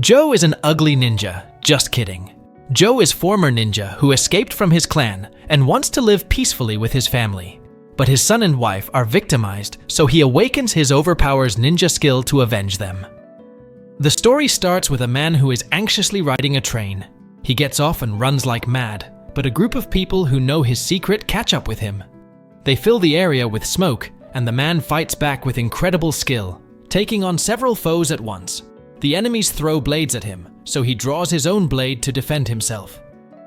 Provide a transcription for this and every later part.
Joe is an ugly ninja. Just kidding. Joe is former ninja who escaped from his clan and wants to live peacefully with his family. But his son and wife are victimized, so he awakens his overpowers ninja skill to avenge them. The story starts with a man who is anxiously riding a train. He gets off and runs like mad, but a group of people who know his secret catch up with him. They fill the area with smoke, and the man fights back with incredible skill, taking on several foes at once. The enemies throw blades at him, so he draws his own blade to defend himself.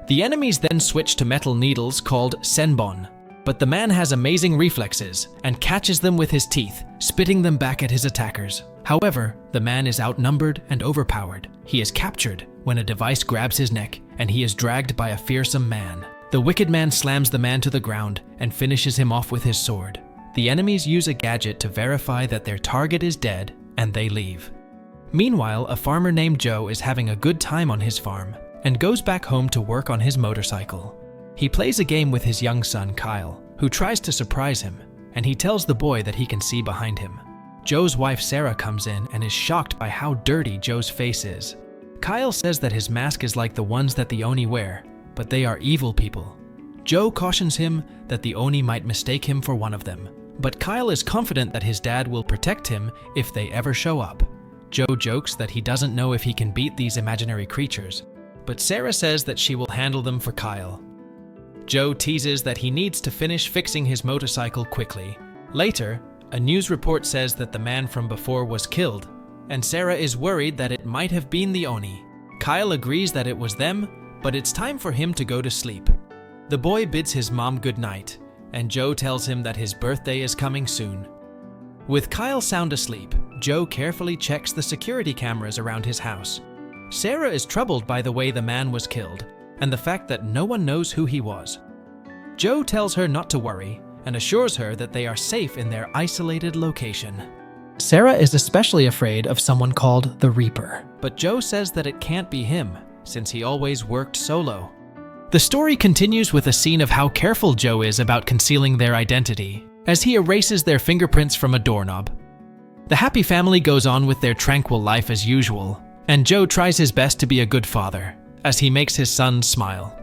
The enemies then switch to metal needles called senbon, but the man has amazing reflexes and catches them with his teeth, spitting them back at his attackers. However, the man is outnumbered and overpowered. He is captured when a device grabs his neck, and he is dragged by a fearsome man. The wicked man slams the man to the ground and finishes him off with his sword. The enemies use a gadget to verify that their target is dead, and they leave. Meanwhile, a farmer named Joe is having a good time on his farm and goes back home to work on his motorcycle. He plays a game with his young son, Kyle, who tries to surprise him, and he tells the boy that he can see behind him. Joe's wife, Sarah, comes in and is shocked by how dirty Joe's face is. Kyle says that his mask is like the ones that the Oni wear, but they are evil people. Joe cautions him that the Oni might mistake him for one of them, but Kyle is confident that his dad will protect him if they ever show up. Joe jokes that he doesn't know if he can beat these imaginary creatures, but Sarah says that she will handle them for Kyle. Joe teases that he needs to finish fixing his motorcycle quickly. Later, a news report says that the man from before was killed, and Sarah is worried that it might have been the Oni. Kyle agrees that it was them, but it's time for him to go to sleep. The boy bids his mom goodnight, and Joe tells him that his birthday is coming soon. With Kyle sound asleep, Joe carefully checks the security cameras around his house. Sarah is troubled by the way the man was killed, and the fact that no one knows who he was. Joe tells her not to worry and assures her that they are safe in their isolated location. Sarah is especially afraid of someone called the Reaper, but Joe says that it can't be him, since he always worked solo. The story continues with a scene of how careful Joe is about concealing their identity, as he erases their fingerprints from a doorknob. The happy family goes on with their tranquil life as usual, and Joe tries his best to be a good father, as he makes his son smile.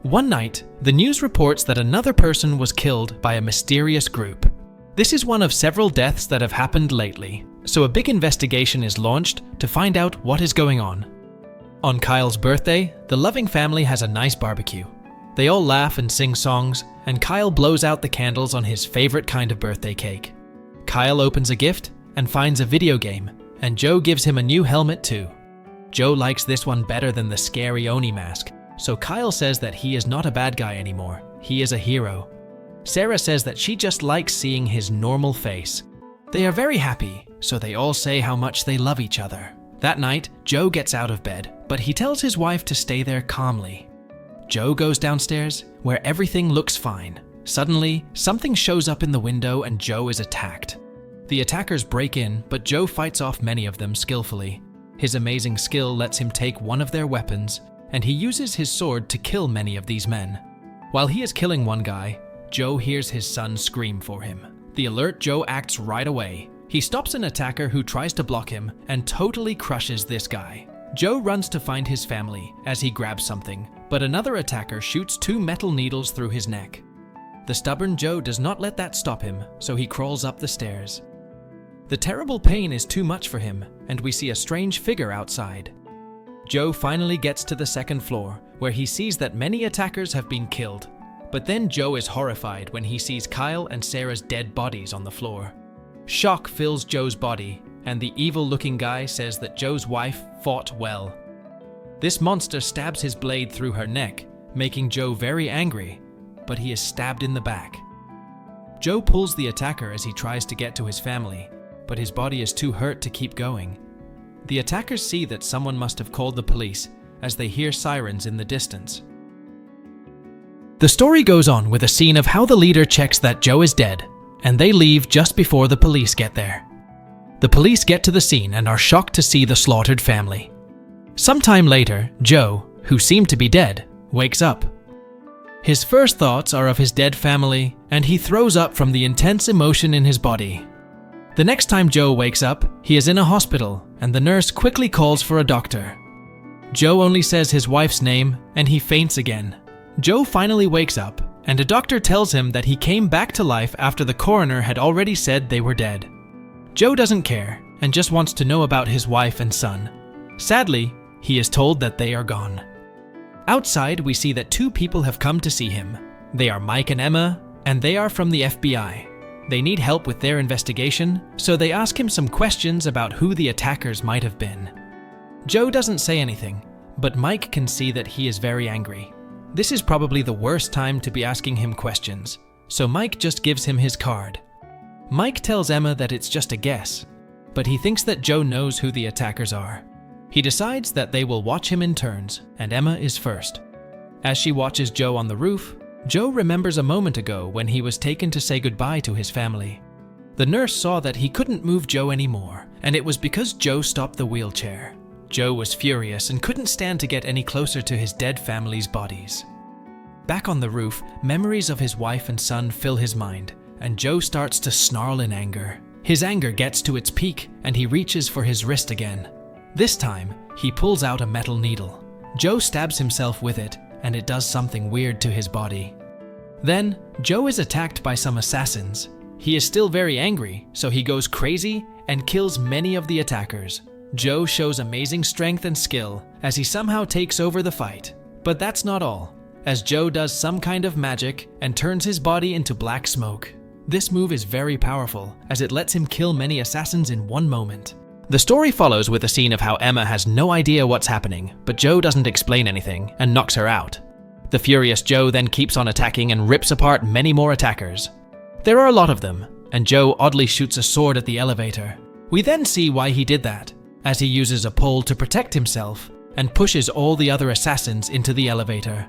One night, the news reports that another person was killed by a mysterious group. This is one of several deaths that have happened lately, so a big investigation is launched to find out what is going on. On Kyle's birthday, the loving family has a nice barbecue. They all laugh and sing songs, and Kyle blows out the candles on his favorite kind of birthday cake. Kyle opens a gift and finds a video game, and Joe gives him a new helmet too. Joe likes this one better than the scary Oni mask, so Kyle says that he is not a bad guy anymore, he is a hero. Sarah says that she just likes seeing his normal face. They are very happy, so they all say how much they love each other. That night, Joe gets out of bed, but he tells his wife to stay there calmly. Joe goes downstairs, where everything looks fine. Suddenly, something shows up in the window and Joe is attacked. The attackers break in, but Joe fights off many of them skillfully. His amazing skill lets him take one of their weapons, and he uses his sword to kill many of these men. While he is killing one guy, Joe hears his son scream for him. The alert Joe acts right away. He stops an attacker who tries to block him and totally crushes this guy. Joe runs to find his family as he grabs something, but another attacker shoots 2 metal needles through his neck. The stubborn Joe does not let that stop him, so he crawls up the stairs. The terrible pain is too much for him, and we see a strange figure outside. Joe finally gets to the 2nd floor, where he sees that many attackers have been killed. But then Joe is horrified when he sees Kyle and Sarah's dead bodies on the floor. Shock fills Joe's body, and the evil-looking guy says that Joe's wife fought well. This monster stabs his blade through her neck, making Joe very angry, but he is stabbed in the back. Joe pulls the attacker as he tries to get to his family, but his body is too hurt to keep going. The attackers see that someone must have called the police as they hear sirens in the distance. The story goes on with a scene of how the leader checks that Joe is dead, and they leave just before the police get there. The police get to the scene and are shocked to see the slaughtered family. Sometime later, Joe, who seemed to be dead, wakes up. His first thoughts are of his dead family, and he throws up from the intense emotion in his body. The next time Joe wakes up, he is in a hospital, and the nurse quickly calls for a doctor. Joe only says his wife's name, and he faints again. Joe finally wakes up, and a doctor tells him that he came back to life after the coroner had already said they were dead. Joe doesn't care, and just wants to know about his wife and son. Sadly, he is told that they are gone. Outside, we see that two people have come to see him. They are Mike and Emma, and they are from the FBI. They need help with their investigation, so they ask him some questions about who the attackers might have been. Joe doesn't say anything, but Mike can see that he is very angry. This is probably the worst time to be asking him questions, so Mike just gives him his card. Mike tells Emma that it's just a guess, but he thinks that Joe knows who the attackers are. He decides that they will watch him in turns, and Emma is first. As she watches Joe on the roof, Joe remembers a moment ago when he was taken to say goodbye to his family. The nurse saw that he couldn't move Joe anymore, and it was because Joe stopped the wheelchair. Joe was furious and couldn't stand to get any closer to his dead family's bodies. Back on the roof, memories of his wife and son fill his mind, and Joe starts to snarl in anger. His anger gets to its peak, and he reaches for his wrist again. This time, he pulls out a metal needle. Joe stabs himself with it, and it does something weird to his body. Then, Joe is attacked by some assassins. He is still very angry, so he goes crazy and kills many of the attackers. Joe shows amazing strength and skill as he somehow takes over the fight. But that's not all, as Joe does some kind of magic and turns his body into black smoke. This move is very powerful, as it lets him kill many assassins in one moment. The story follows with a scene of how Emma has no idea what's happening, but Joe doesn't explain anything and knocks her out. The furious Joe then keeps on attacking and rips apart many more attackers. There are a lot of them, and Joe oddly shoots a sword at the elevator. We then see why he did that, as he uses a pole to protect himself and pushes all the other assassins into the elevator.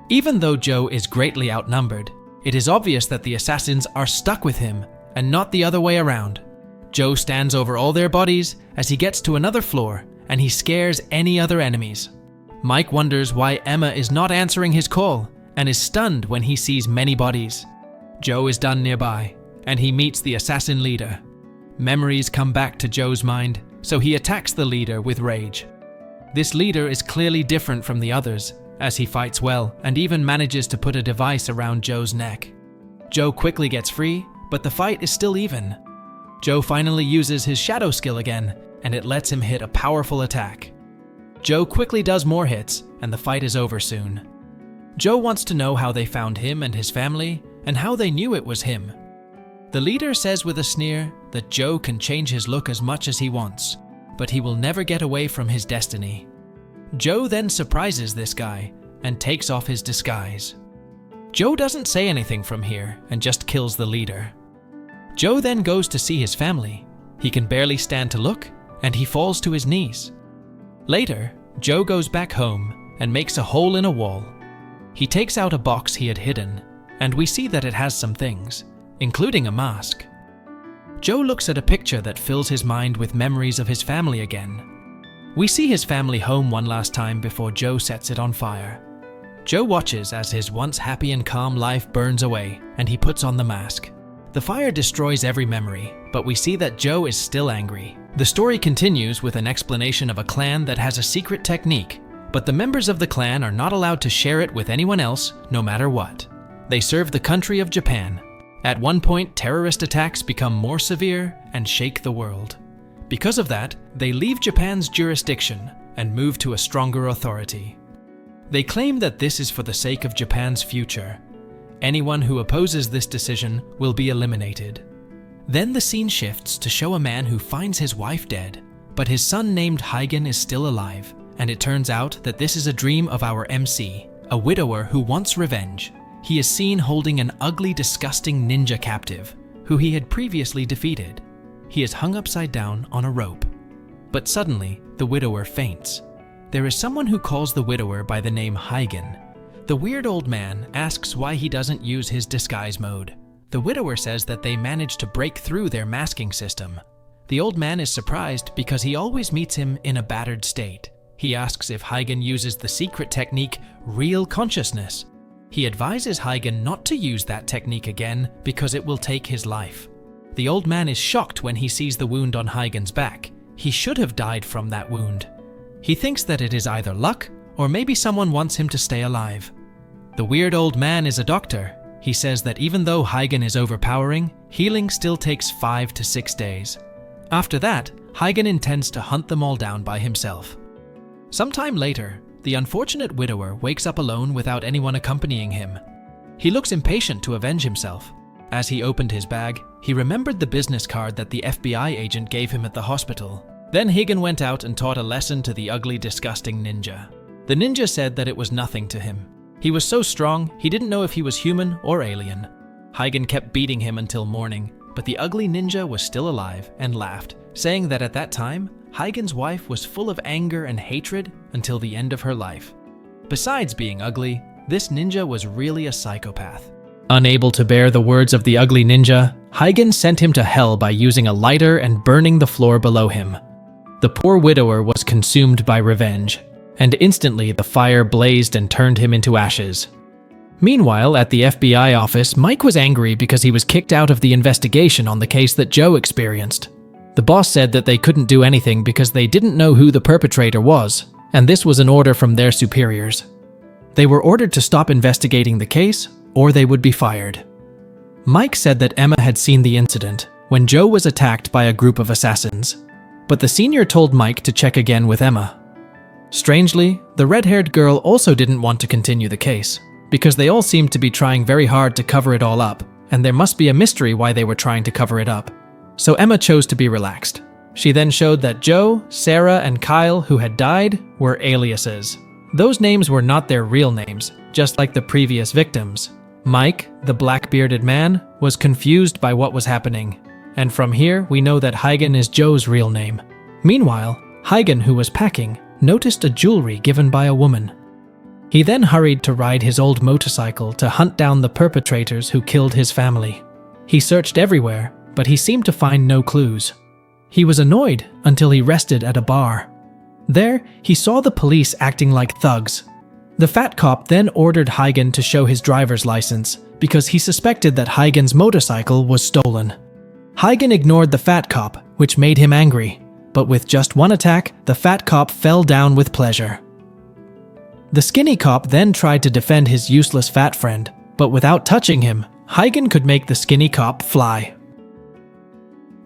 Even though Joe is greatly outnumbered, it is obvious that the assassins are stuck with him and not the other way around. Joe stands over all their bodies as he gets to another floor, and he scares any other enemies. Mike wonders why Emma is not answering his call and is stunned when he sees many bodies. Joe is done nearby, and he meets the assassin leader. Memories come back to Joe's mind, so he attacks the leader with rage. This leader is clearly different from the others, as he fights well and even manages to put a device around Joe's neck. Joe quickly gets free, but the fight is still even. Joe finally uses his shadow skill again, and it lets him hit a powerful attack. Joe quickly does more hits, and the fight is over soon. Joe wants to know how they found him and his family, and how they knew it was him. The leader says with a sneer that Joe can change his look as much as he wants, but he will never get away from his destiny. Joe then surprises this guy and takes off his disguise. Joe doesn't say anything from here and just kills the leader. Joe then goes to see his family. He can barely stand to look, and he falls to his knees. Later, Joe goes back home and makes a hole in a wall. He takes out a box he had hidden, and we see that it has some things, including a mask. Joe looks at a picture that fills his mind with memories of his family again. We see his family home one last time before Joe sets it on fire. Joe watches as his once happy and calm life burns away, and he puts on the mask. The fire destroys every memory, but we see that Joe is still angry. The story continues with an explanation of a clan that has a secret technique, but the members of the clan are not allowed to share it with anyone else, no matter what. They serve the country of Japan. At one point, terrorist attacks become more severe and shake the world. Because of that, they leave Japan's jurisdiction and move to a stronger authority. They claim that this is for the sake of Japan's future. Anyone who opposes this decision will be eliminated. Then the scene shifts to show a man who finds his wife dead, but his son named Heigen is still alive, and it turns out that this is a dream of our MC, a widower who wants revenge. He is seen holding an ugly, disgusting ninja captive, who he had previously defeated. He is hung upside down on a rope. But suddenly, the widower faints. There is someone who calls the widower by the name Heigen. The weird old man asks why he doesn't use his disguise mode. The widower says that they managed to break through their masking system. The old man is surprised because he always meets him in a battered state. He asks if Heigen uses the secret technique, real consciousness. He advises Heigen not to use that technique again because it will take his life. The old man is shocked when he sees the wound on Heigen's back. He should have died from that wound. He thinks that it is either luck or maybe someone wants him to stay alive. The weird old man is a doctor. He says that even though Huygen is overpowering, healing still takes 5 to 6 days. After that, Huygen intends to hunt them all down by himself. Sometime later, the unfortunate widower wakes up alone without anyone accompanying him. He looks impatient to avenge himself. As he opened his bag, he remembered the business card that the FBI agent gave him at the hospital. Then Huygen went out and taught a lesson to the ugly, disgusting ninja. The ninja said that it was nothing to him. He was so strong, he didn't know if he was human or alien. Huygen kept beating him until morning, but the ugly ninja was still alive and laughed, saying that at that time, Huygen's wife was full of anger and hatred until the end of her life. Besides being ugly, this ninja was really a psychopath. Unable to bear the words of the ugly ninja, Huygen sent him to hell by using a lighter and burning the floor below him. The poor widower was consumed by revenge, and instantly the fire blazed and turned him into ashes. Meanwhile, at the FBI office, Mike was angry because he was kicked out of the investigation on the case that Joe experienced. The boss said that they couldn't do anything because they didn't know who the perpetrator was, and this was an order from their superiors. They were ordered to stop investigating the case, or they would be fired. Mike said that Emma had seen the incident when Joe was attacked by a group of assassins, but the senior told Mike to check again with Emma. Strangely, the red-haired girl also didn't want to continue the case, because they all seemed to be trying very hard to cover it all up, and there must be a mystery why they were trying to cover it up. So Emma chose to be relaxed. She then showed that Joe, Sarah, and Kyle, who had died, were aliases. Those names were not their real names, just like the previous victims. Mike, the black-bearded man, was confused by what was happening, and from here we know that Huygen is Joe's real name. Meanwhile, Huygen, who was packing, noticed a jewelry given by a woman. He then hurried to ride his old motorcycle to hunt down the perpetrators who killed his family. He searched everywhere, but he seemed to find no clues. He was annoyed until he rested at a bar. There, he saw the police acting like thugs. The fat cop then ordered Huygen to show his driver's license because he suspected that Huygen's motorcycle was stolen. Huygen ignored the fat cop, which made him angry, but with just one attack, the fat cop fell down with pleasure. The skinny cop then tried to defend his useless fat friend, but without touching him, Huygen could make the skinny cop fly.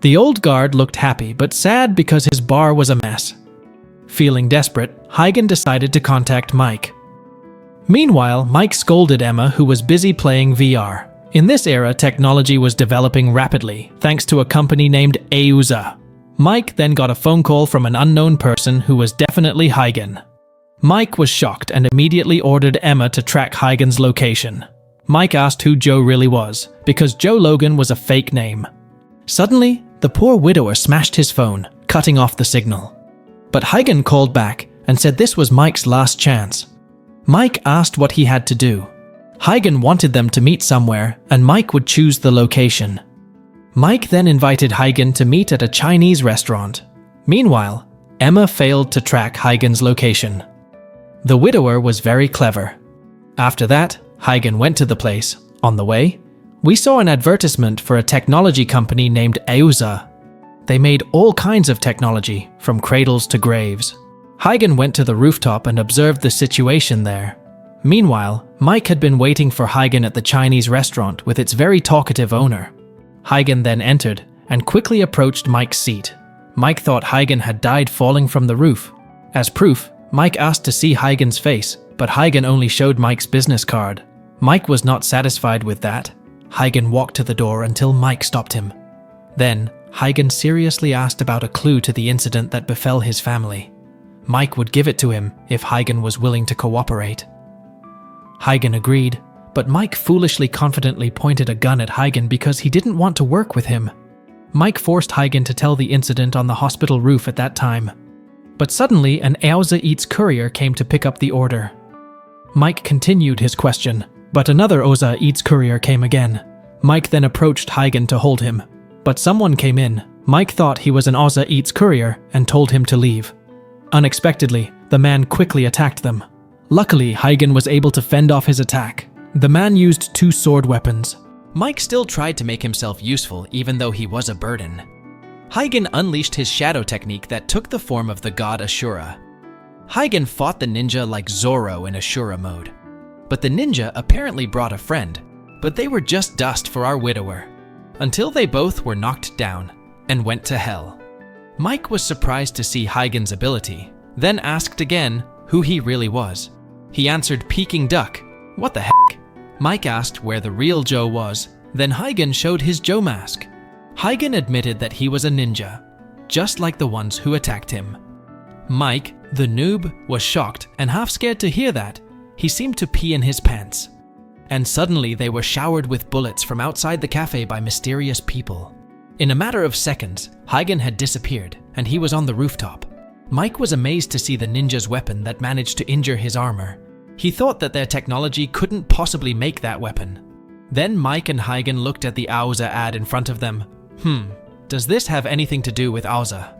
The old guard looked happy but sad because his bar was a mess. Feeling desperate, Huygen decided to contact Mike. Meanwhile, Mike scolded Emma, who was busy playing VR. In this era, technology was developing rapidly, thanks to a company named Euza. Mike then got a phone call from an unknown person who was definitely Huygen. Mike was shocked and immediately ordered Emma to track Huygen's location. Mike asked who Joe really was, because Joe Logan was a fake name. Suddenly, the poor widower smashed his phone, cutting off the signal. But Huygen called back and said this was Mike's last chance. Mike asked what he had to do. Huygen wanted them to meet somewhere, and Mike would choose the location. Mike then invited Huygen to meet at a Chinese restaurant. Meanwhile, Emma failed to track Huygen's location. The widower was very clever. After that, Huygen went to the place. On the way, we saw an advertisement for a technology company named Euza. They made all kinds of technology, from cradles to graves. Huygen went to the rooftop and observed the situation there. Meanwhile, Mike had been waiting for Huygen at the Chinese restaurant with its very talkative owner. Huygen then entered and quickly approached Mike's seat. Mike thought Huygen had died falling from the roof. As proof, Mike asked to see Huygen's face, but Huygen only showed Mike's business card. Mike was not satisfied with that. Huygen walked to the door until Mike stopped him. Then, Huygen seriously asked about a clue to the incident that befell his family. Mike would give it to him if Huygen was willing to cooperate. Huygen agreed, but Mike foolishly confidently pointed a gun at Huygen because he didn't want to work with him. Mike forced Huygen to tell the incident on the hospital roof at that time. But suddenly, an Euza Eats courier came to pick up the order. Mike continued his question, but another Euza Eats courier came again. Mike then approached Huygen to hold him, but someone came in. Mike thought he was an Euza Eats courier and told him to leave. Unexpectedly, the man quickly attacked them. Luckily, Huygen was able to fend off his attack. The man used 2 sword weapons. Mike still tried to make himself useful even though he was a burden. Huygen unleashed his shadow technique that took the form of the god Ashura. Huygen fought the ninja like Zoro in Ashura mode. But the ninja apparently brought a friend, but they were just dust for our widower, until they both were knocked down and went to hell. Mike was surprised to see Huygen's ability, then asked again who he really was. He answered Peking Duck. What the heck? Mike asked where the real Joe was, then Huygen showed his Joe mask. Huygen admitted that he was a ninja, just like the ones who attacked him. Mike, the noob, was shocked and half scared to hear that. He seemed to pee in his pants. And suddenly they were showered with bullets from outside the cafe by mysterious people. In a matter of seconds, Huygen had disappeared and he was on the rooftop. Mike was amazed to see the ninja's weapon that managed to injure his armor. He thought that their technology couldn't possibly make that weapon. Then Mike and Huygen looked at the Auza ad in front of them. Does this have anything to do with Auza?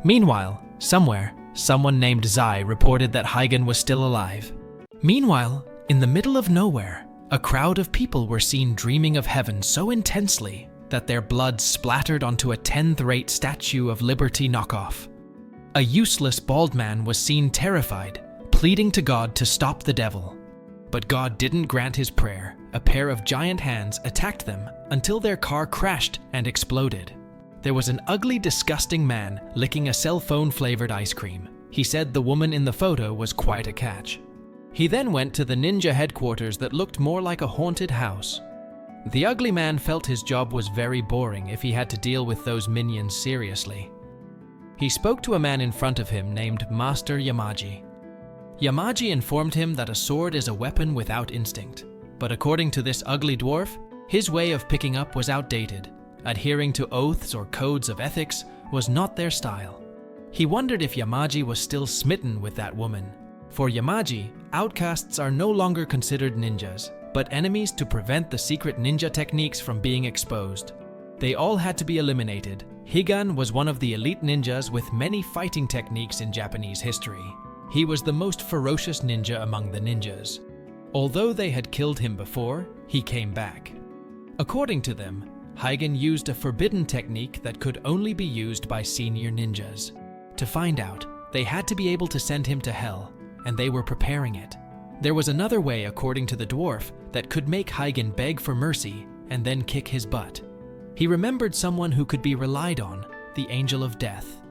Meanwhile, somewhere, someone named Zai reported that Huygen was still alive. Meanwhile, in the middle of nowhere, a crowd of people were seen dreaming of heaven so intensely that their blood splattered onto a 10th-rate Statue of Liberty knockoff. A useless bald man was seen terrified, pleading to God to stop the devil. But God didn't grant his prayer. A pair of giant hands attacked them until their car crashed and exploded. There was an ugly, disgusting man licking a cell phone-flavored ice cream. He said the woman in the photo was quite a catch. He then went to the ninja headquarters that looked more like a haunted house. The ugly man felt his job was very boring if he had to deal with those minions seriously. He spoke to a man in front of him named Master Yamaji. Yamaji informed him that a sword is a weapon without instinct. But according to this ugly dwarf, his way of picking up was outdated. Adhering to oaths or codes of ethics was not their style. He wondered if Yamaji was still smitten with that woman. For Yamaji, outcasts are no longer considered ninjas, but enemies to prevent the secret ninja techniques from being exposed. They all had to be eliminated. Higan was one of the elite ninjas with many fighting techniques in Japanese history. He was the most ferocious ninja among the ninjas. Although they had killed him before, he came back. According to them, Huygen used a forbidden technique that could only be used by senior ninjas. To find out, they had to be able to send him to hell, and they were preparing it. There was another way, according to the dwarf, that could make Huygen beg for mercy and then kick his butt. He remembered someone who could be relied on, the Angel of Death.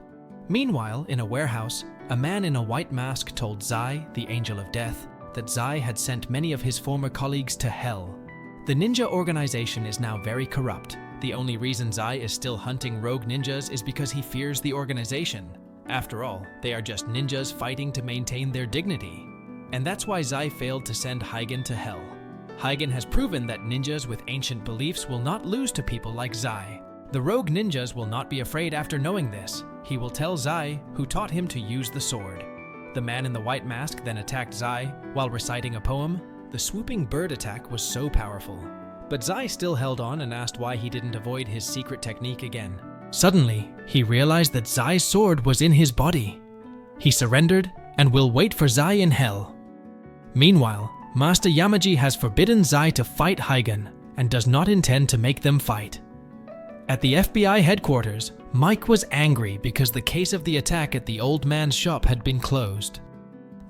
Meanwhile, in a warehouse, a man in a white mask told Zai, the Angel of Death, that Zai had sent many of his former colleagues to hell. The ninja organization is now very corrupt. The only reason Zai is still hunting rogue ninjas is because he fears the organization. After all, they are just ninjas fighting to maintain their dignity. And that's why Zai failed to send Huygen to hell. Huygen has proven that ninjas with ancient beliefs will not lose to people like Zai. The rogue ninjas will not be afraid after knowing this. He will tell Zai, who taught him to use the sword. The man in the white mask then attacked Zai while reciting a poem. The swooping bird attack was so powerful. But Zai still held on and asked why he didn't avoid his secret technique again. Suddenly, he realized that Zai's sword was in his body. He surrendered and will wait for Zai in hell. Meanwhile, Master Yamaji has forbidden Zai to fight Huygen and does not intend to make them fight. At the FBI headquarters, Mike was angry because the case of the attack at the old man's shop had been closed.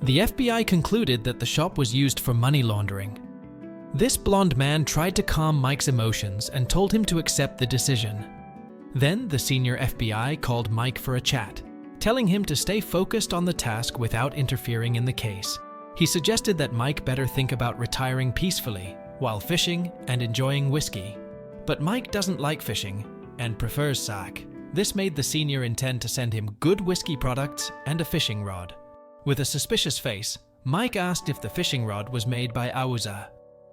The FBI concluded that the shop was used for money laundering. This blonde man tried to calm Mike's emotions and told him to accept the decision. Then the senior FBI called Mike for a chat, telling him to stay focused on the task without interfering in the case. He suggested that Mike better think about retiring peacefully while fishing and enjoying whiskey. But Mike doesn't like fishing and prefers sack. This made the senior intend to send him good whiskey products and a fishing rod. With a suspicious face, Mike asked if the fishing rod was made by Auza.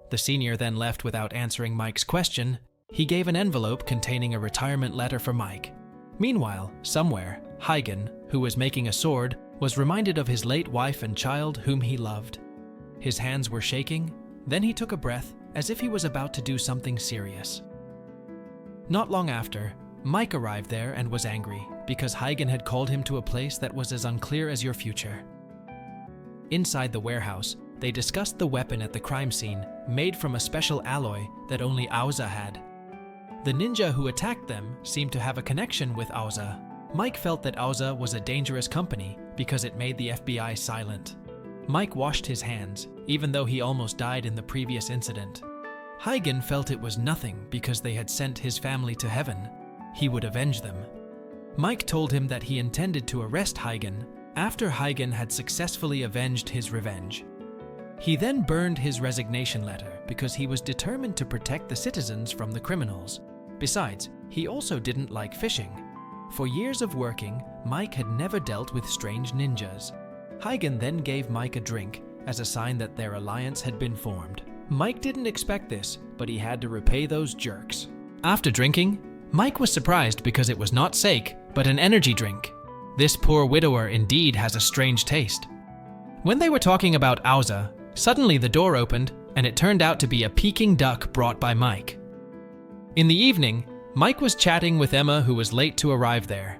The senior then left without answering Mike's question. He gave an envelope containing a retirement letter for Mike. Meanwhile, somewhere, Huygen, who was making a sword, was reminded of his late wife and child whom he loved. His hands were shaking, then he took a breath as if he was about to do something serious. Not long after, Mike arrived there and was angry because Huygen had called him to a place that was as unclear as your future. Inside the warehouse, they discussed the weapon at the crime scene, made from a special alloy that only Auza had. The ninja who attacked them seemed to have a connection with Auza. Mike felt that Auza was a dangerous company because it made the FBI silent. Mike washed his hands, even though he almost died in the previous incident. Huygen felt it was nothing because they had sent his family to heaven. He would avenge them. Mike told him that he intended to arrest Huygen after Huygen had successfully avenged his revenge. He then burned his resignation letter because he was determined to protect the citizens from the criminals. Besides, he also didn't like fishing. For years of working, Mike had never dealt with strange ninjas. Huygen then gave Mike a drink as a sign that their alliance had been formed. Mike didn't expect this, but he had to repay those jerks. After drinking, Mike was surprised because it was not sake, but an energy drink. This poor widower indeed has a strange taste. When they were talking about Auza, suddenly the door opened and it turned out to be a Peking duck brought by Mike. In the evening, Mike was chatting with Emma, who was late to arrive there.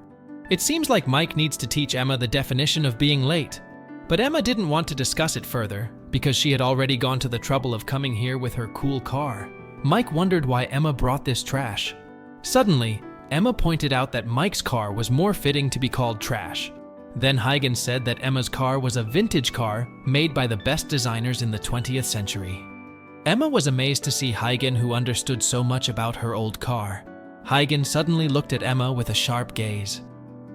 It seems like Mike needs to teach Emma the definition of being late, but Emma didn't want to discuss it further because she had already gone to the trouble of coming here with her cool car. Mike wondered why Emma brought this trash. Suddenly, Emma pointed out that Mike's car was more fitting to be called trash. Then Huygen said that Emma's car was a vintage car made by the best designers in the 20th century. Emma was amazed to see Huygen, who understood so much about her old car. Huygen suddenly looked at Emma with a sharp gaze.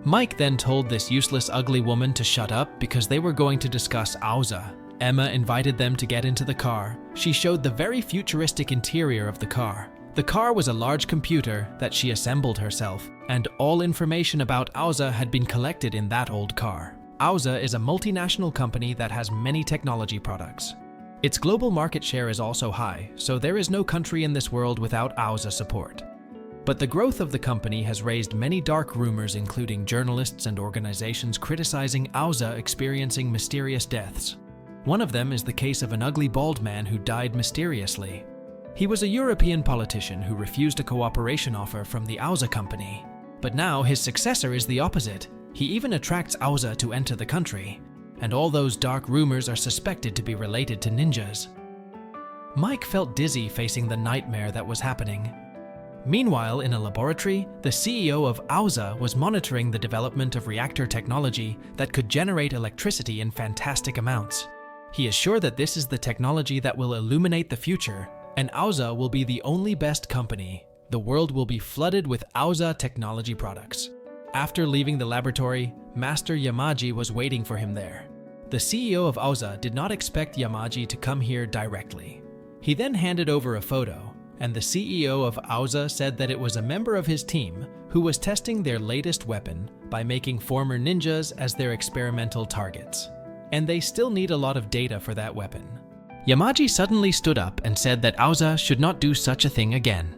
Mike then told this useless ugly woman to shut up because they were going to discuss Auza. Emma invited them to get into the car. She showed the very futuristic interior of the car. The car was a large computer that she assembled herself, and all information about Auza had been collected in that old car. Auza is a multinational company that has many technology products. Its global market share is also high, so there is no country in this world without Auza support. But the growth of the company has raised many dark rumors, including journalists and organizations criticizing Auza experiencing mysterious deaths. One of them is the case of an ugly bald man who died mysteriously. He was a European politician who refused a cooperation offer from the Auza company. But now his successor is the opposite. He even attracts Auza to enter the country. And all those dark rumors are suspected to be related to ninjas. Mike felt dizzy facing the nightmare that was happening. Meanwhile, in a laboratory, the CEO of Auza was monitoring the development of reactor technology that could generate electricity in fantastic amounts. He is sure that this is the technology that will illuminate the future, and Auza will be the only best company. The world will be flooded with Auza technology products. After leaving the laboratory, Master Yamaji was waiting for him there. The CEO of Auza did not expect Yamaji to come here directly. He then handed over a photo, and the CEO of Auza said that it was a member of his team who was testing their latest weapon by making former ninjas as their experimental targets. And they still need a lot of data for that weapon. Yamaji suddenly stood up and said that Auza should not do such a thing again.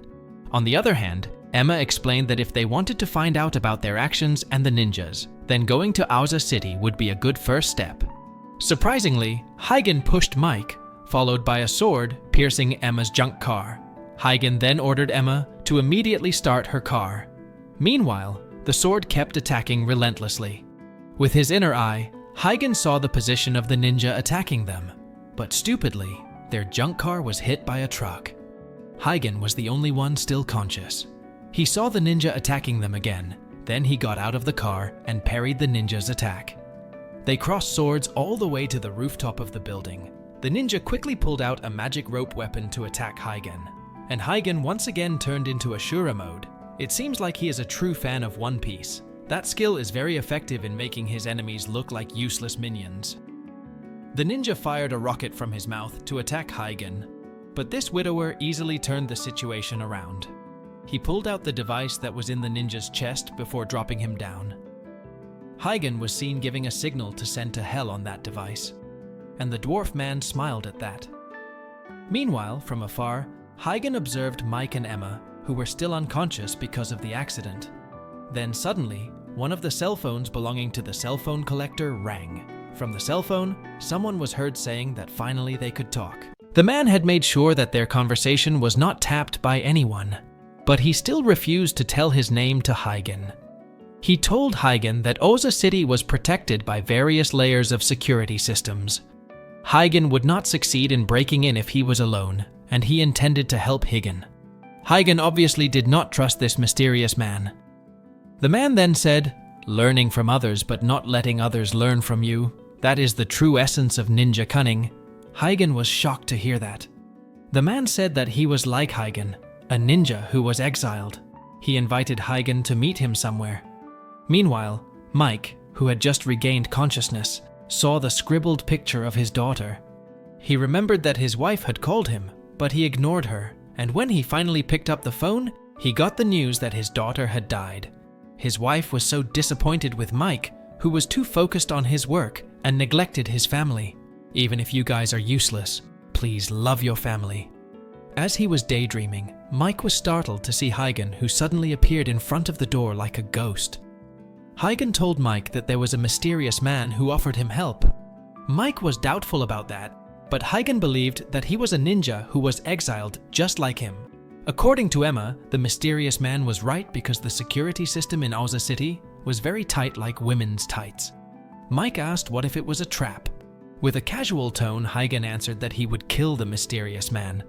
On the other hand, Emma explained that if they wanted to find out about their actions and the ninjas, then going to Auza City would be a good first step. Surprisingly, Huygen pushed Mike, followed by a sword piercing Emma's junk car. Huygen then ordered Emma to immediately start her car. Meanwhile, the sword kept attacking relentlessly. With his inner eye, Huygen saw the position of the ninja attacking them, but stupidly, their junk car was hit by a truck. Huygen was the only one still conscious. He saw the ninja attacking them again, then he got out of the car and parried the ninja's attack. They crossed swords all the way to the rooftop of the building. The ninja quickly pulled out a magic rope weapon to attack Huygen, and Huygen once again turned into Ashura mode. It seems like he is a true fan of One Piece. That skill is very effective in making his enemies look like useless minions. The ninja fired a rocket from his mouth to attack Huygen, but this widower easily turned the situation around. He pulled out the device that was in the ninja's chest before dropping him down. Huygen was seen giving a signal to send to hell on that device, and the dwarf man smiled at that. Meanwhile, from afar, Huygen observed Mike and Emma, who were still unconscious because of the accident. Then suddenly, one of the cell phones belonging to the cell phone collector rang. From the cell phone, someone was heard saying that finally they could talk. The man had made sure that their conversation was not tapped by anyone, but he still refused to tell his name to Huygen. He told Huygen that Auza City was protected by various layers of security systems. Huygen would not succeed in breaking in if he was alone, and he intended to help Huygen. Huygen obviously did not trust this mysterious man. The man then said, "Learning from others but not letting others learn from you, that is the true essence of ninja cunning." Huygen was shocked to hear that. The man said that he was like Huygen, a ninja who was exiled. He invited Huygen to meet him somewhere. Meanwhile, Mike, who had just regained consciousness, saw the scribbled picture of his daughter. He remembered that his wife had called him, but he ignored her, and when he finally picked up the phone, he got the news that his daughter had died. His wife was so disappointed with Mike, who was too focused on his work and neglected his family. Even if you guys are useless, please love your family. As he was daydreaming, Mike was startled to see Huygen, who suddenly appeared in front of the door like a ghost. Huygen told Mike that there was a mysterious man who offered him help. Mike was doubtful about that, but Huygen believed that he was a ninja who was exiled just like him. According to Emma, the mysterious man was right because the security system in Auza City was very tight like women's tights. Mike asked what if it was a trap. With a casual tone, Huygen answered that he would kill the mysterious man.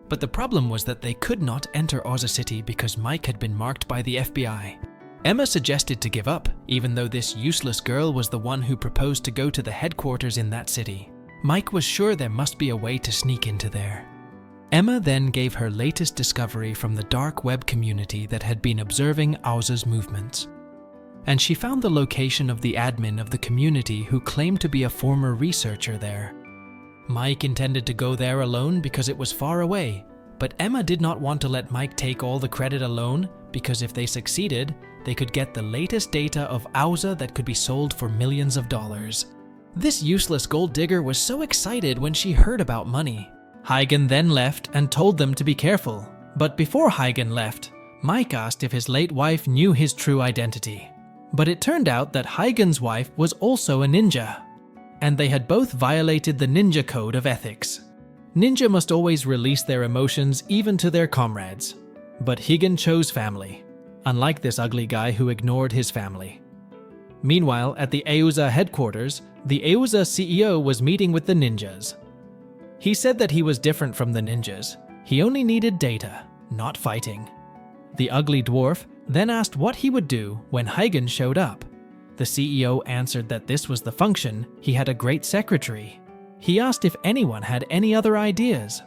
But the problem was that they could not enter Auza City because Mike had been marked by the FBI. Emma suggested to give up, even though this useless girl was the one who proposed to go to the headquarters in that city. Mike was sure there must be a way to sneak into there. Emma then gave her latest discovery from the dark web community that had been observing Auza's movements. And she found the location of the admin of the community who claimed to be a former researcher there. Mike intended to go there alone because it was far away, but Emma did not want to let Mike take all the credit alone because if they succeeded, they could get the latest data of Auza that could be sold for millions of dollars. This useless gold digger was so excited when she heard about money. Huygen then left and told them to be careful. But before Huygen left, Mike asked if his late wife knew his true identity. But it turned out that Huygen's wife was also a ninja, and they had both violated the ninja code of ethics. Ninja must always release their emotions even to their comrades. But Huygen chose family, unlike this ugly guy who ignored his family. Meanwhile, at the Auza headquarters, the Auza CEO was meeting with the ninjas. He said that he was different from the ninjas. He only needed data, not fighting. The ugly dwarf then asked what he would do when Huygen showed up. The CEO answered that this was the function. He had a great secretary. He asked if anyone had any other ideas.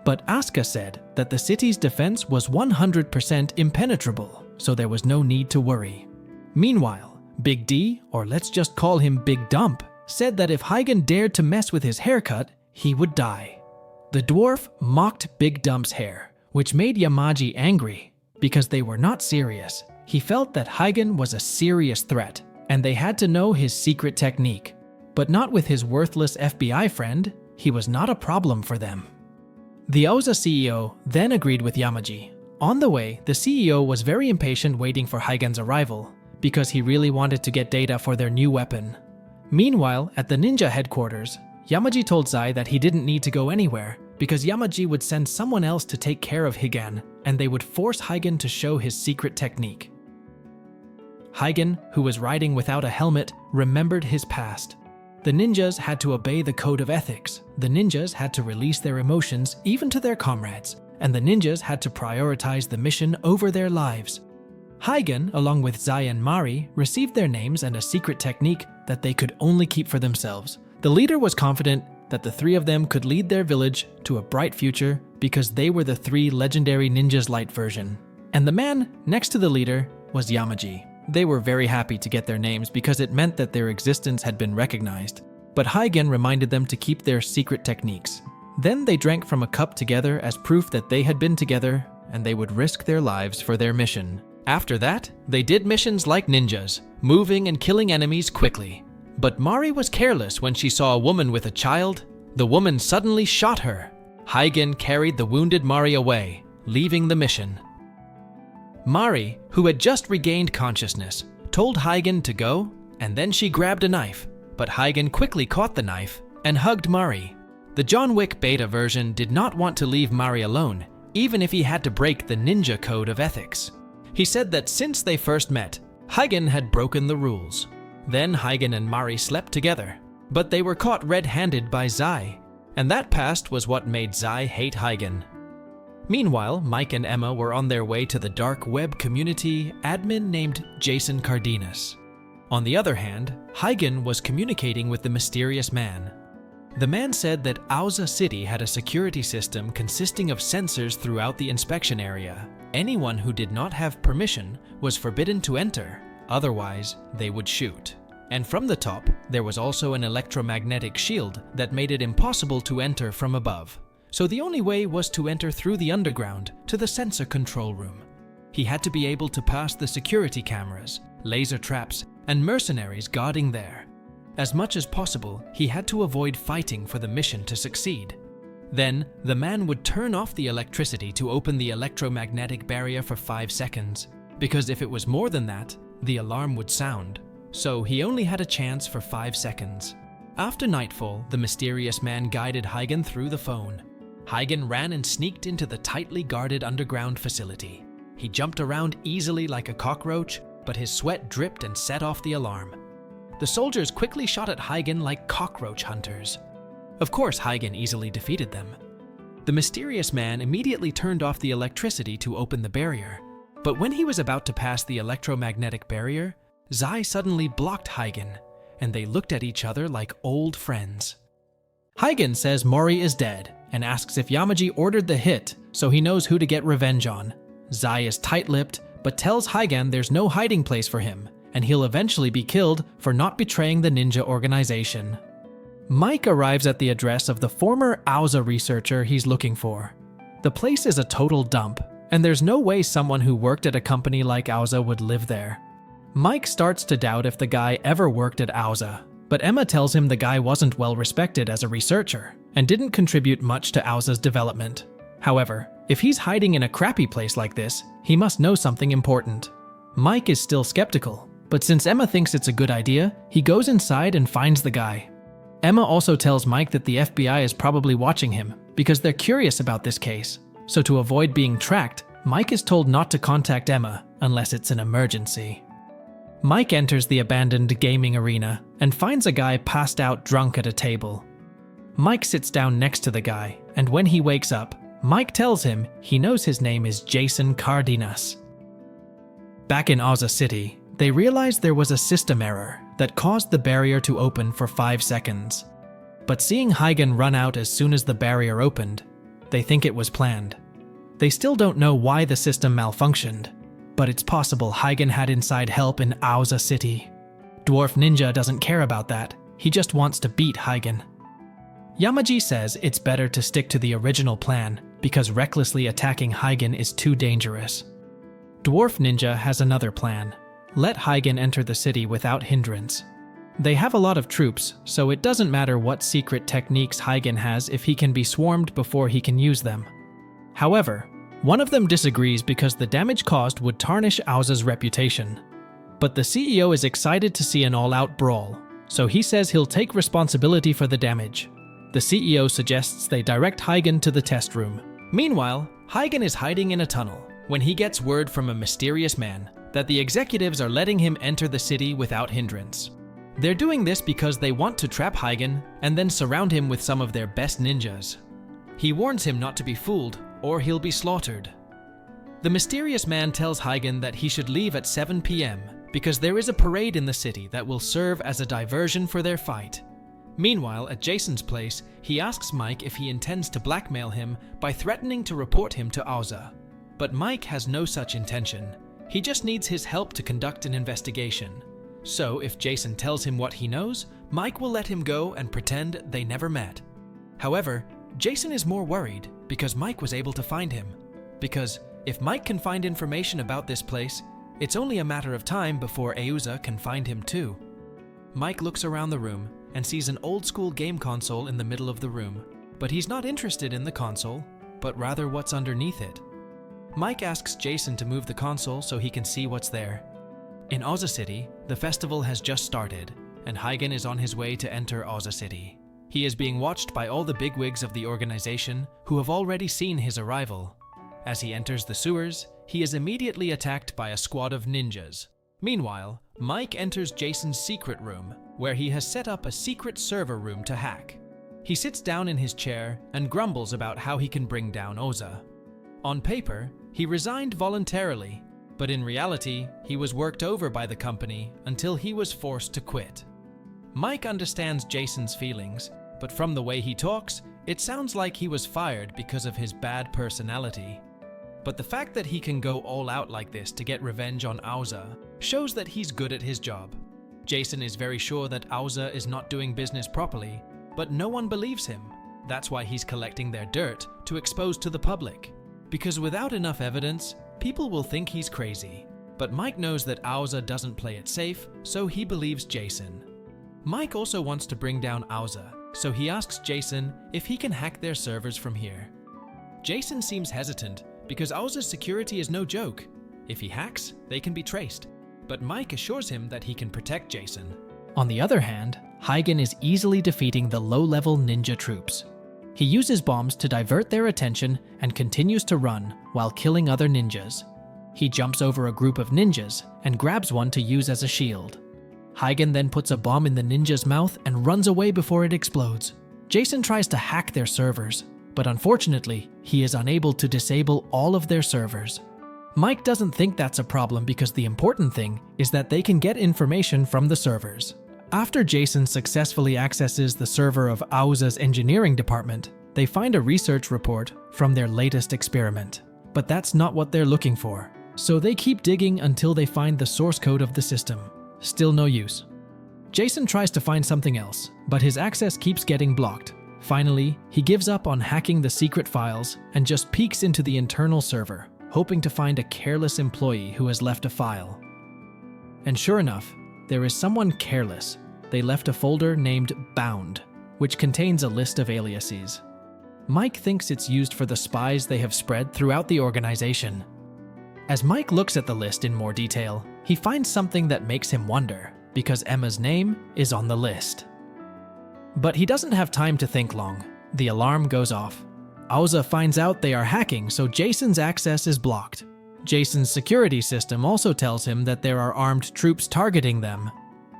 But Asuka said that the city's defense was 100% impenetrable, so there was no need to worry. Meanwhile, Big D, or let's just call him Big Dump, said that if Huygen dared to mess with his haircut, he would die. The dwarf mocked Big Dump's hair, which made Yamaji angry because they were not serious. He felt that Huygen was a serious threat, and they had to know his secret technique. But not with his worthless FBI friend. He was not a problem for them. The Auza CEO then agreed with Yamaji. On the way, the CEO was very impatient waiting for Huygen's arrival because he really wanted to get data for their new weapon. Meanwhile, at the ninja headquarters, Yamaji told Zai that he didn't need to go anywhere because Yamaji would send someone else to take care of Huygen, and they would force Huygen to show his secret technique. Huygen, who was riding without a helmet, remembered his past. The ninjas had to obey the code of ethics. The ninjas had to release their emotions even to their comrades, and the ninjas had to prioritize the mission over their lives. Huygen, along with Zai and Mari, received their names and a secret technique that they could only keep for themselves. The leader was confident that the three of them could lead their village to a bright future because they were the three legendary ninjas light version. And the man next to the leader was Yamaji. They were very happy to get their names because it meant that their existence had been recognized. But Huygen reminded them to keep their secret techniques. Then they drank from a cup together as proof that they had been together and they would risk their lives for their mission. After that, they did missions like ninjas, moving and killing enemies quickly. But Mari was careless when she saw a woman with a child. The woman suddenly shot her. Huygen carried the wounded Mari away, leaving the mission. Mari, who had just regained consciousness, told Huygen to go, and then she grabbed a knife. But Huygen quickly caught the knife and hugged Mari. The John Wick beta version did not want to leave Mari alone, even if he had to break the ninja code of ethics. He said that since they first met, Huygen had broken the rules. Then Huygen and Mari slept together, but they were caught red-handed by Zai, and that past was what made Zai hate Huygen. Meanwhile, Mike and Emma were on their way to the dark web community admin named Jason Cardenas. On the other hand, Huygen was communicating with the mysterious man. The man said that Auza City had a security system consisting of sensors throughout the inspection area. Anyone who did not have permission was forbidden to enter, otherwise they would shoot. And from the top, there was also an electromagnetic shield that made it impossible to enter from above. So the only way was to enter through the underground to the sensor control room. He had to be able to pass the security cameras, laser traps, and mercenaries guarding there. As much as possible, he had to avoid fighting for the mission to succeed. Then, the man would turn off the electricity to open the electromagnetic barrier for 5 seconds, because if it was more than that, the alarm would sound. So he only had a chance for 5 seconds. After nightfall, the mysterious man guided Huygen through the phone. Huygen ran and sneaked into the tightly guarded underground facility. He jumped around easily like a cockroach, but his sweat dripped and set off the alarm. The soldiers quickly shot at Huygen like cockroach hunters. Of course, Huygen easily defeated them. The mysterious man immediately turned off the electricity to open the barrier. But when he was about to pass the electromagnetic barrier, Zai suddenly blocked Huygen, and they looked at each other like old friends. Huygen says Mori is dead and asks if Yamaji ordered the hit so he knows who to get revenge on. Zai is tight-lipped, but tells Huygen there's no hiding place for him, and he'll eventually be killed for not betraying the ninja organization. Mike arrives at the address of the former Auza researcher he's looking for. The place is a total dump, and there's no way someone who worked at a company like Auza would live there. Mike starts to doubt if the guy ever worked at Auza, but Emma tells him the guy wasn't well respected as a researcher and didn't contribute much to Auza's development. However, if he's hiding in a crappy place like this, he must know something important. Mike is still skeptical, but since Emma thinks it's a good idea, he goes inside and finds the guy. Emma also tells Mike that the FBI is probably watching him because they're curious about this case. So to avoid being tracked, Mike is told not to contact Emma unless it's an emergency. Mike enters the abandoned gaming arena and finds a guy passed out drunk at a table. Mike sits down next to the guy, and when he wakes up, Mike tells him he knows his name is Jason Cardenas. Back in Auza City, they realized there was a system error that caused the barrier to open for 5 seconds. But seeing Huygen run out as soon as the barrier opened, they think it was planned. They still don't know why the system malfunctioned, but it's possible Huygen had inside help in Auza City. Dwarf Ninja doesn't care about that, he just wants to beat Huygen. Yamaji says it's better to stick to the original plan because recklessly attacking Huygen is too dangerous. Dwarf Ninja has another plan. Let Huygen enter the city without hindrance. They have a lot of troops, so it doesn't matter what secret techniques Huygen has if he can be swarmed before he can use them. However, one of them disagrees because the damage caused would tarnish Auza's reputation. But the CEO is excited to see an all-out brawl, so he says he'll take responsibility for the damage. The CEO suggests they direct Huygen to the test room. Meanwhile, Huygen is hiding in a tunnel when he gets word from a mysterious man that the executives are letting him enter the city without hindrance. They're doing this because they want to trap Huygen and then surround him with some of their best ninjas. He warns him not to be fooled, or he'll be slaughtered. The mysterious man tells Huygen that he should leave at 7 p.m. because there is a parade in the city that will serve as a diversion for their fight. Meanwhile, at Jason's place, he asks Mike if he intends to blackmail him by threatening to report him to Auza. But Mike has no such intention. He just needs his help to conduct an investigation. So if Jason tells him what he knows, Mike will let him go and pretend they never met. However, Jason is more worried because Mike was able to find him. Because if Mike can find information about this place, it's only a matter of time before Auza can find him too. Mike looks around the room and sees an old-school game console in the middle of the room, but he's not interested in the console, but rather what's underneath it. Mike asks Jason to move the console so he can see what's there. In Auza City, the festival has just started, and Huygen is on his way to enter Auza City. He is being watched by all the bigwigs of the organization who have already seen his arrival. As he enters the sewers, he is immediately attacked by a squad of ninjas. Meanwhile, Mike enters Jason's secret room, where he has set up a secret server room to hack. He sits down in his chair and grumbles about how he can bring down Auza. On paper, he resigned voluntarily, but in reality, he was worked over by the company until he was forced to quit. Mike understands Jason's feelings, but from the way he talks, it sounds like he was fired because of his bad personality. But the fact that he can go all out like this to get revenge on Auza shows that he's good at his job. Jason is very sure that Auza is not doing business properly, but no one believes him. That's why he's collecting their dirt to expose to the public. Because without enough evidence, people will think he's crazy. But Mike knows that Auza doesn't play it safe, so he believes Jason. Mike also wants to bring down Auza, so he asks Jason if he can hack their servers from here. Jason seems hesitant because Auza's security is no joke. If he hacks, they can be traced. But Mike assures him that he can protect Jason. On the other hand, Huygen is easily defeating the low-level ninja troops. He uses bombs to divert their attention and continues to run while killing other ninjas. He jumps over a group of ninjas and grabs one to use as a shield. Huygen then puts a bomb in the ninja's mouth and runs away before it explodes. Jason tries to hack their servers, but unfortunately, he is unable to disable all of their servers. Mike doesn't think that's a problem because the important thing is that they can get information from the servers. After Jason successfully accesses the server of Auza's engineering department, they find a research report from their latest experiment. But that's not what they're looking for. So they keep digging until they find the source code of the system. Still no use. Jason tries to find something else, but his access keeps getting blocked. Finally, he gives up on hacking the secret files and just peeks into the internal server, hoping to find a careless employee who has left a file. And sure enough, there is someone careless. They left a folder named Bound, which contains a list of aliases. Mike thinks it's used for the spies they have spread throughout the organization. As Mike looks at the list in more detail, he finds something that makes him wonder, because Emma's name is on the list. But he doesn't have time to think long. The alarm goes off. Auza finds out they are hacking, so Jason's access is blocked. Jason's security system also tells him that there are armed troops targeting them.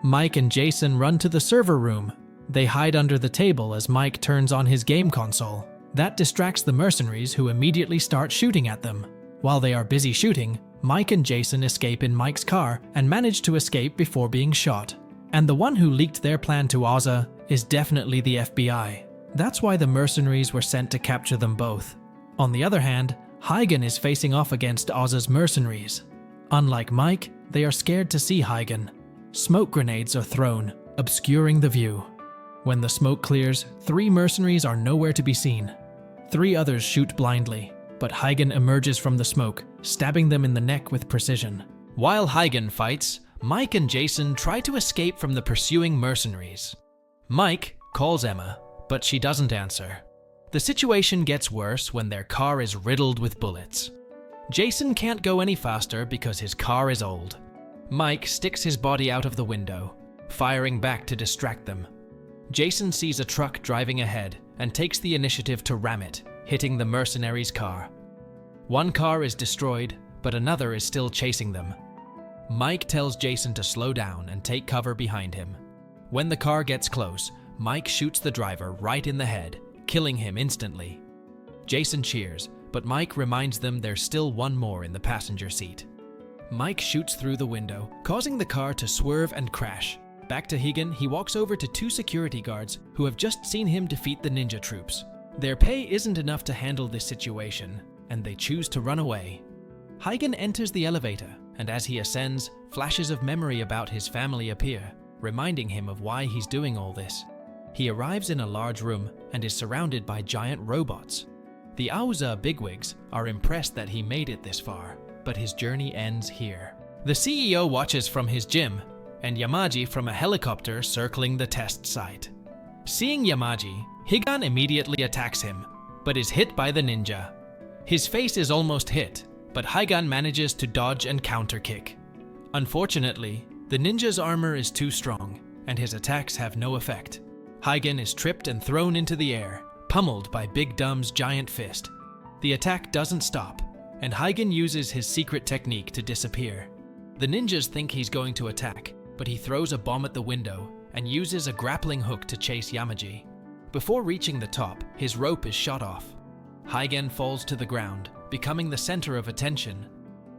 Mike and Jason run to the server room. They hide under the table as Mike turns on his game console. That distracts the mercenaries who immediately start shooting at them. While they are busy shooting, Mike and Jason escape in Mike's car and manage to escape before being shot. And the one who leaked their plan to Auza is definitely the FBI. That's why the mercenaries were sent to capture them both. On the other hand, Huygen is facing off against Auza's mercenaries. Unlike Mike, they are scared to see Huygen. Smoke grenades are thrown, obscuring the view. When the smoke clears, 3 mercenaries are nowhere to be seen. 3 others shoot blindly, but Huygen emerges from the smoke, stabbing them in the neck with precision. While Huygen fights, Mike and Jason try to escape from the pursuing mercenaries. Mike calls Emma, but she doesn't answer. The situation gets worse when their car is riddled with bullets. Jason can't go any faster because his car is old. Mike sticks his body out of the window, firing back to distract them. Jason sees a truck driving ahead and takes the initiative to ram it, hitting the mercenaries' car. One car is destroyed, but another is still chasing them. Mike tells Jason to slow down and take cover behind him. When the car gets close, Mike shoots the driver right in the head, killing him instantly. Jason cheers, but Mike reminds them there's still one more in the passenger seat. Mike shoots through the window, causing the car to swerve and crash. Back to Huygen, he walks over to 2 security guards who have just seen him defeat the ninja troops. Their pay isn't enough to handle this situation, and they choose to run away. Huygen enters the elevator, and as he ascends, flashes of memory about his family appear, reminding him of why he's doing all this. He arrives in a large room and is surrounded by giant robots. The Auza bigwigs are impressed that he made it this far, but his journey ends here. The CEO watches from his gym, and Yamaji from a helicopter circling the test site. Seeing Yamaji, Huygen immediately attacks him, but is hit by the ninja. His face is almost hit, but Huygen manages to dodge and counter-kick. Unfortunately, the ninja's armor is too strong, and his attacks have no effect. Huygen is tripped and thrown into the air, pummeled by Big Dumb's giant fist. The attack doesn't stop, and Huygen uses his secret technique to disappear. The ninjas think he's going to attack, but he throws a bomb at the window and uses a grappling hook to chase Yamaji. Before reaching the top, his rope is shot off. Huygen falls to the ground, Becoming the center of attention,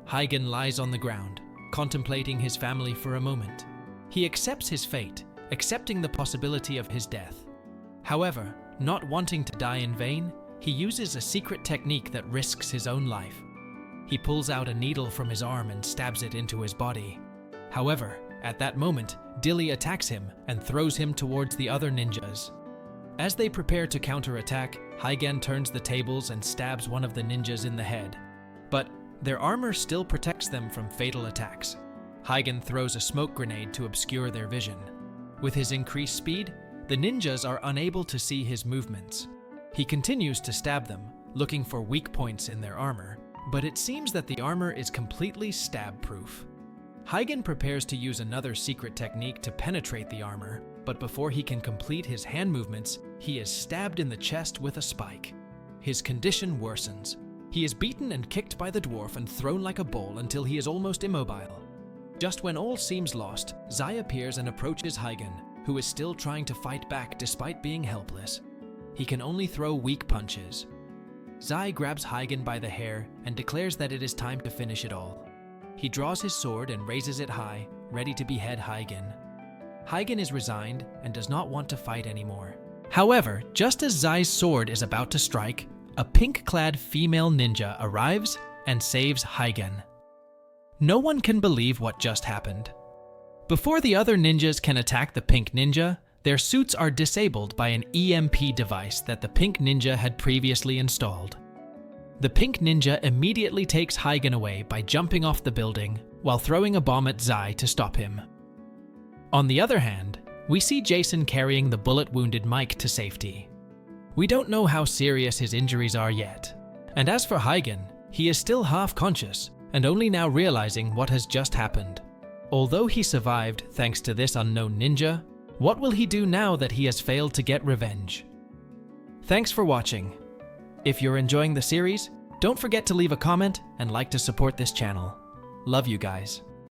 Hagen lies on the ground, contemplating his family for a moment. He accepts his fate, accepting the possibility of his death. However, not wanting to die in vain, he uses a secret technique that risks his own life. He pulls out a needle from his arm and stabs it into his body. However, at that moment, Dilly attacks him and throws him towards the other ninjas. As they prepare to counterattack, Hagen turns the tables and stabs one of the ninjas in the head. But their armor still protects them from fatal attacks. Hagen throws a smoke grenade to obscure their vision. With his increased speed, the ninjas are unable to see his movements. He continues to stab them, looking for weak points in their armor, but it seems that the armor is completely stab-proof. Hagen prepares to use another secret technique to penetrate the armor, but before he can complete his hand movements, he is stabbed in the chest with a spike. His condition worsens. He is beaten and kicked by the dwarf and thrown like a ball until he is almost immobile. Just when all seems lost, Zai appears and approaches Hagen, who is still trying to fight back despite being helpless. He can only throw weak punches. Zai grabs Hagen by the hair and declares that it is time to finish it all. He draws his sword and raises it high, ready to behead Hagen. Hagen is resigned and does not want to fight anymore. However, just as Zai's sword is about to strike, a pink-clad female ninja arrives and saves Hagen. No one can believe what just happened. Before the other ninjas can attack the pink ninja, their suits are disabled by an EMP device that the pink ninja had previously installed. The pink ninja immediately takes Hagen away by jumping off the building while throwing a bomb at Zai to stop him. On the other hand, we see Jason carrying the bullet-wounded Mike to safety. We don't know how serious his injuries are yet. And as for Hagen, he is still half-conscious and only now realizing what has just happened. Although he survived thanks to this unknown ninja, what will he do now that he has failed to get revenge? Thanks for watching. If you're enjoying the series, don't forget to leave a comment and like to support this channel. Love you guys.